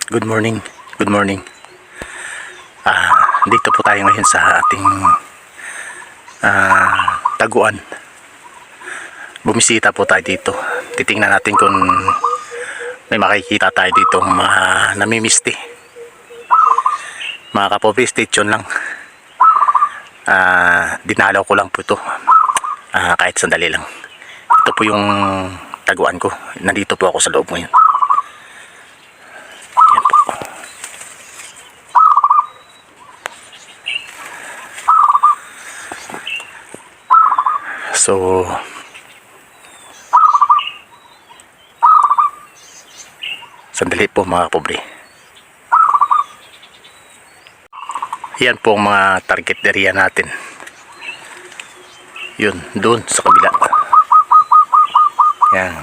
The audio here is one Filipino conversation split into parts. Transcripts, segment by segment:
Good morning. Good morning. Dito po tayo ngayon sa ating taguan. Bumisita po tayo dito. Titingnan natin kung may makikita tayo dito namimisti. Mga kapobre, stay tuned lang. Dinalaw ko lang po ito. Kahit sandali lang. Ito po yung taguan ko. Nandito po ako sa loob ngayon. Yan po. So, sandali po mga kapobre. Yan po ang mga target area natin. Yun, doon sa kabila. Yan.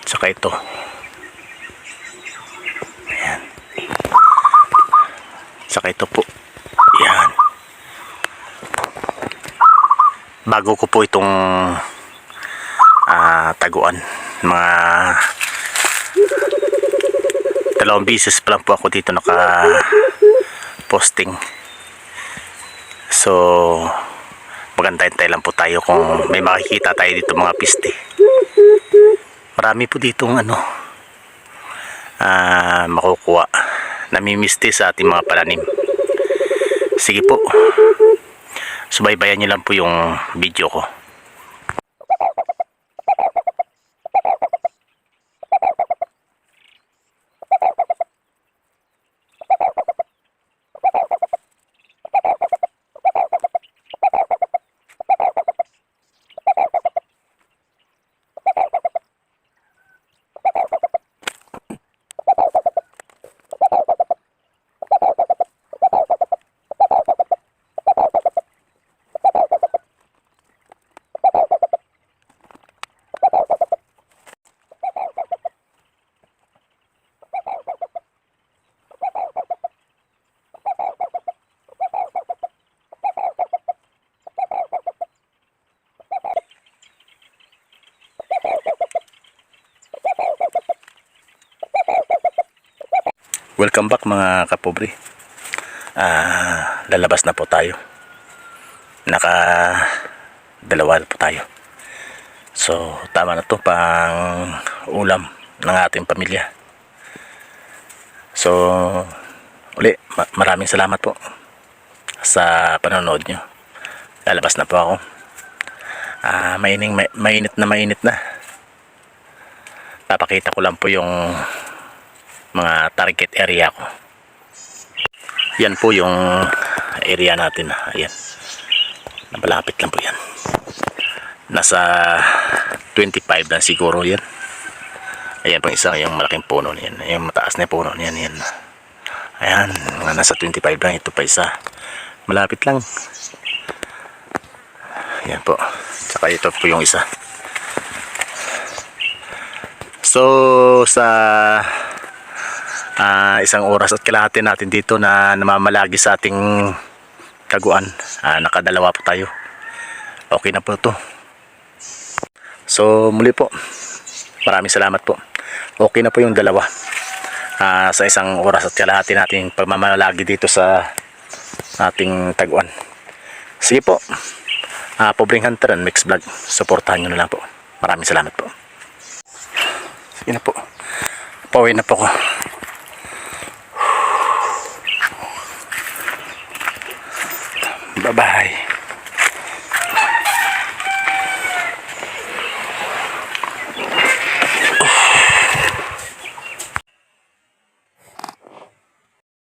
Tsaka ito. Yan. Tsaka ito po. Yan. Bago ko po itong taguan. Mga 2 beses pa lang po ako dito naka-posting. So, magantay-antay lang po tayo kung may makikita tayo dito mga piste. Marami po ditong makukuha. Namimisti sa ating mga palanim. Sige po. Subaybayan niyo lang po yung video ko. Welcome back mga kapobre. Lalabas na po tayo. Naka-2 po tayo. So tama na to pang ulam ng ating pamilya. So uli, maraming salamat po sa panonood nyo. Lalabas na po ako. Mainit na. Papakita ko lang po yung mga target area ko. Yan po yung area natin. Ayan. Napalapit lang po yan. Nasa 25 lang siguro yan. Ayan po isa, yung malaking puno niyan. Yung mataas na puno niyan. Yan. Ayan. Nasa 25 lang. Ito pa isa. Malapit lang. Ayan po. Tsaka ito po yung isa. So sa isang oras at kalahati natin dito na namamalagi sa ating taguan. Naka-2 po tayo. Okay na po to. So muli po, maraming salamat po. Okay na po yung 2 sa isang oras at kalahati natin pagmamalagi dito sa ating taguan. Sige po, Pobreng Hunter and Mix Vlog, suportahan nyo na lang po. Maraming salamat po. Sige na po, pauwi na po ko. Bye-bye.